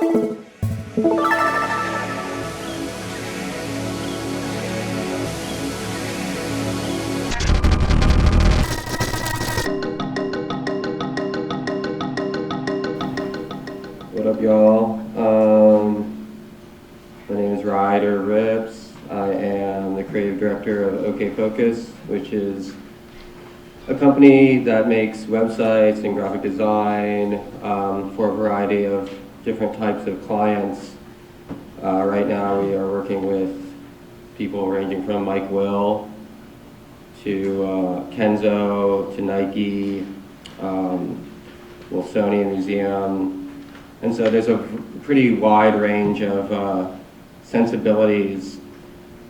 What up, y'all? My name is Ryder Rips. I am the creative director of OKFocus, which is a company that makes websites and graphic design for a variety of different types of clients. Right now we are working with people ranging from Mike Will to Kenzo to Nike, Wilsonian Museum. And so there's a pretty wide range of sensibilities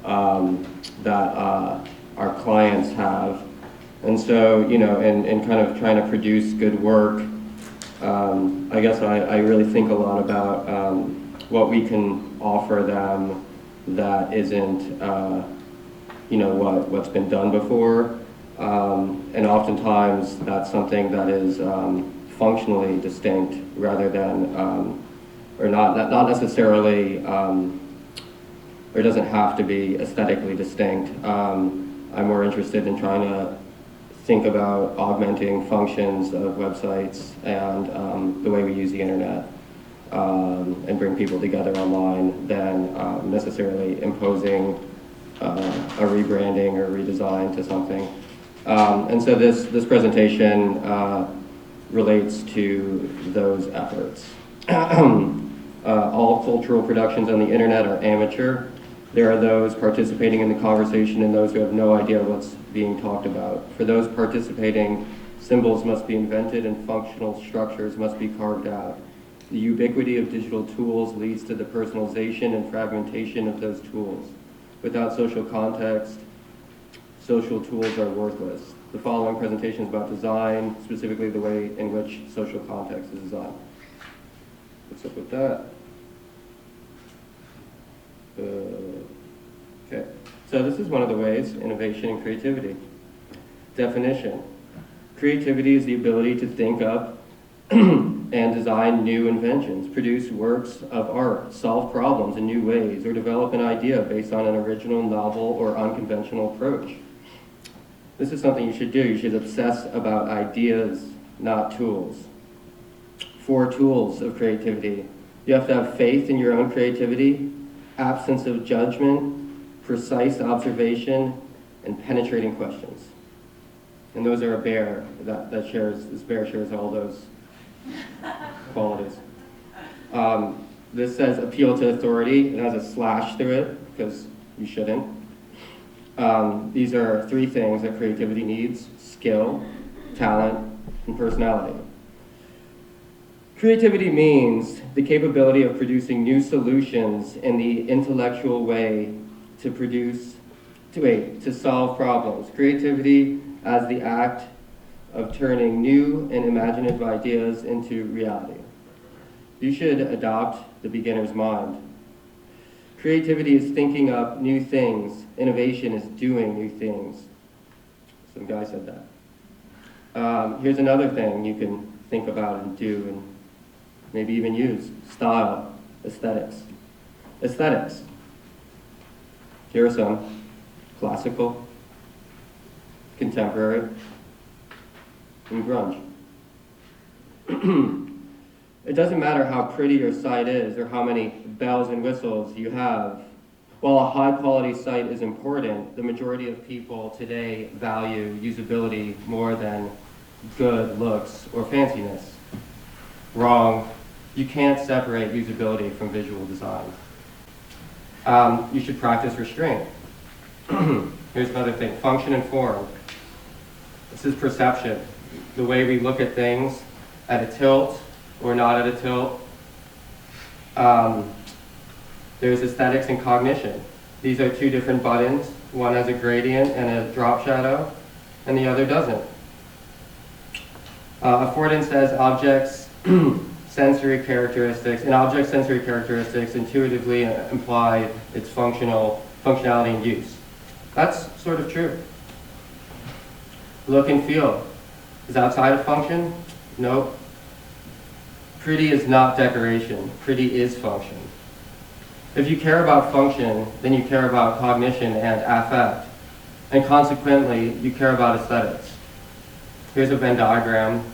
that our clients have. And so, you know, in kind of trying to produce good work, I guess I really think a lot about what we can offer them that isn't, you know, what's been done before. And oftentimes that's something that is functionally distinct rather than, or not necessarily, or it doesn't have to be aesthetically distinct. I'm more interested in trying to think about augmenting functions of websites and the way we use the internet and bring people together online than necessarily imposing a rebranding or redesign to something. And so this presentation relates to those efforts. All cultural productions on the internet are amateur. There are those participating in the conversation and those who have no idea what's being talked about. For those participating, symbols must be invented and functional structures must be carved out. The ubiquity of digital tools leads to the personalization and fragmentation of those tools. Without social context, social tools are worthless. The following presentation is about design, specifically the way in which social context is designed. What's up with that? Okay, so this is one of the ways, innovation and creativity. Definition. Creativity is the ability to think up and design new inventions, produce works of art, solve problems in new ways, or develop an idea based on an original, novel, or unconventional approach. This is something you should do. You should obsess about ideas, not tools. 4 tools of creativity. You have to have faith in your own creativity, absence of judgment, precise observation, and penetrating questions. And those are a bear that shares, this bear shares all those qualities. This says appeal to authority. It has a slash through it because you shouldn't. These are 3 things that creativity needs: skill, talent, and personality. Creativity means the capability of producing new solutions in the intellectual way to solve problems. Creativity as the act of turning new and imaginative ideas into reality. You should adopt the beginner's mind. Creativity is thinking up new things. Innovation is doing new things. Some guy said that. Here's another thing you can think about and do and maybe even use. Style, aesthetics. Aesthetics. Here are some: classical, contemporary, and grunge. It doesn't matter how pretty your site is or how many bells and whistles you have. While a high-quality site is important, the majority of people today value usability more than good looks or fanciness. Wrong. You can't separate usability from visual design. You should practice restraint. Here's another thing: function and form. This is perception. The way we look at things at a tilt or not at a tilt. There's aesthetics and cognition. These are 2 different buttons. One has a gradient and a drop shadow, and the other doesn't. Affordance says objects' sensory characteristics, and object sensory characteristics intuitively imply its functionality and use. That's sort of true. Look and feel. Is outside of function? Nope. Pretty is not decoration. Pretty is function. If you care about function, then you care about cognition and affect. And consequently, you care about aesthetics. Here's a Venn diagram.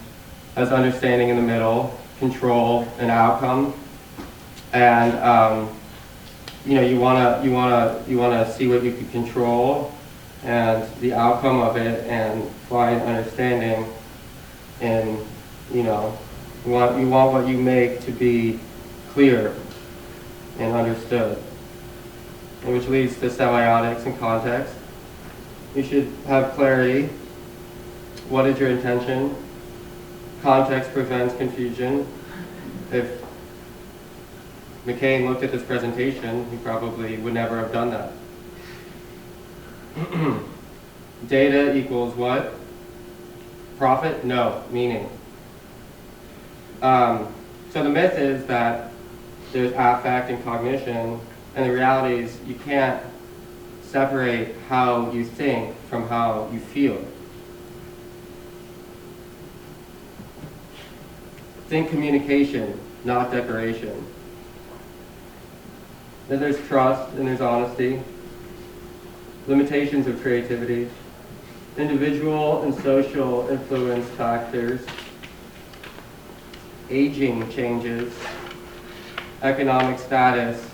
Has understanding in the middle, control and outcome. And you wanna see what you can control and the outcome of it, and find understanding. And you want what you make to be clear and understood, and which leads to semiotics and context. You should have clarity. What is your intention? Context prevents confusion. If McCain looked at this presentation, he probably would never have done that. Data equals what? Profit? No, meaning. So the myth is that there's affect and cognition, and the reality is you can't separate how you think from how you feel. Think communication, not decoration. Then there's trust and there's honesty. Limitations of creativity. Individual and social influence factors. Aging changes. Economic status.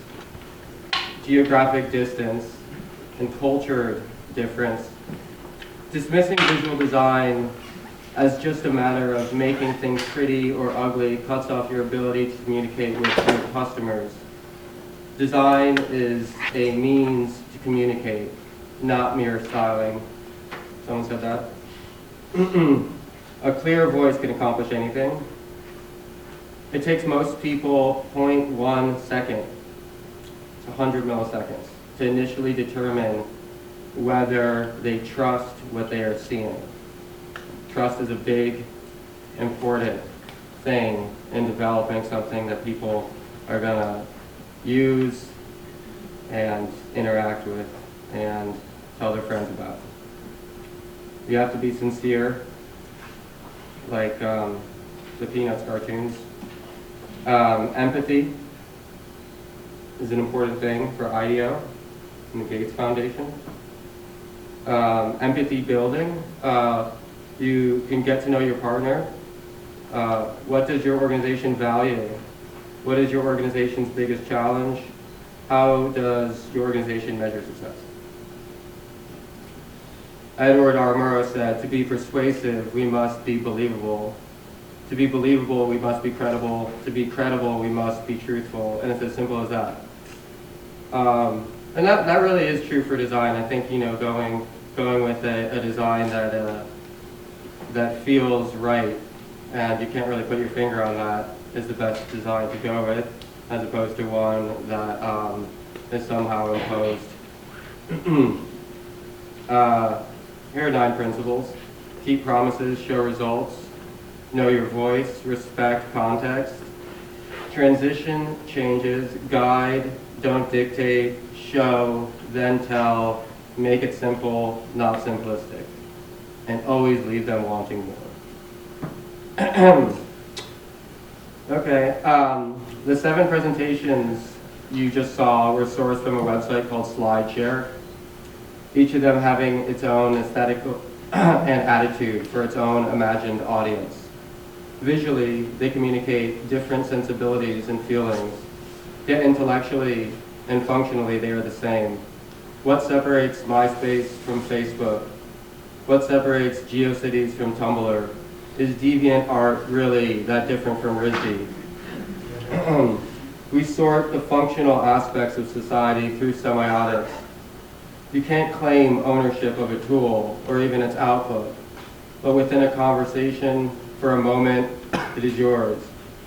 Geographic distance. And culture difference. Dismissing visual design as just a matter of making things pretty or ugly cuts off your ability to communicate with your customers. Design is a means to communicate, not mere styling. Someone said that? A clear voice can accomplish anything. It takes most people 0.1 second to 100 milliseconds to initially determine whether they trust what they are seeing. Trust is a big, important thing in developing something that people are going to use and interact with and tell their friends about. You have to be sincere, like the Peanuts cartoons. Empathy is an important thing for IDEO and the Gates Foundation. Empathy building. You can get to know your partner. What does your organization value? What is your organization's biggest challenge? How does your organization measure success? Edward R. Murrow said, to be persuasive, we must be believable. To be believable, we must be credible. To be credible, we must be truthful. And it's as simple as that. And that really is true for design. I think, going with a design that feels right, and you can't really put your finger on that, is the best design to go with, as opposed to one that is somehow imposed. Here are 9 principles. Keep promises, show results, know your voice, respect context, transition changes, guide, don't dictate, show, then tell, make it simple, not simplistic, and always leave them wanting more. Okay, the 7 presentations you just saw were sourced from a website called SlideShare, each of them having its own aesthetic and attitude for its own imagined audience. Visually, they communicate different sensibilities and feelings, yet intellectually and functionally they are the same. What separates MySpace from Facebook? What separates GeoCities from Tumblr? Is deviant art really that different from RISD? We sort the functional aspects of society through semiotics. You can't claim ownership of a tool or even its output, but within a conversation, for a moment, it is yours.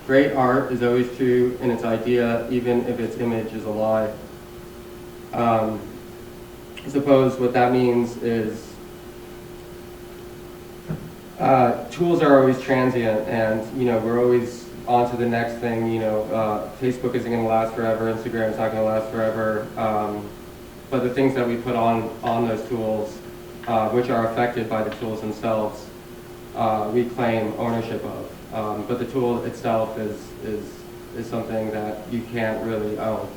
Great art is always true in its idea, even if its image is a lie. I suppose what that means is tools are always transient, and we're always on to the next thing. Facebook isn't going to last forever, Instagram's not going to last forever, but the things that we put on those tools, which are affected by the tools themselves, we claim ownership of. But the tool itself is is something that you can't really own.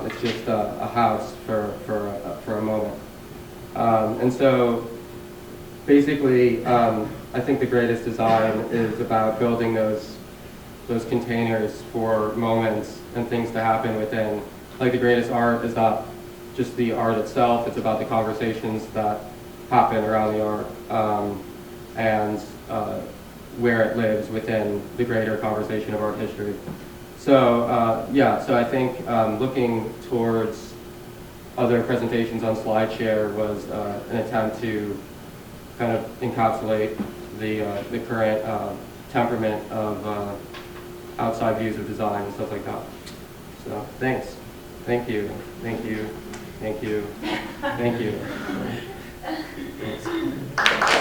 It's just a house for a moment. And so basically, I think the greatest design is about building those containers for moments and things to happen within. Like the greatest art is not just the art itself, it's about the conversations that happen around the art and where it lives within the greater conversation of art history. So yeah, so I think looking towards other presentations on SlideShare was an attempt to kind of encapsulate the current temperament of outside views of design and stuff like that. So thanks. Thank you. Thank you. Thank you. Thank you. Thanks.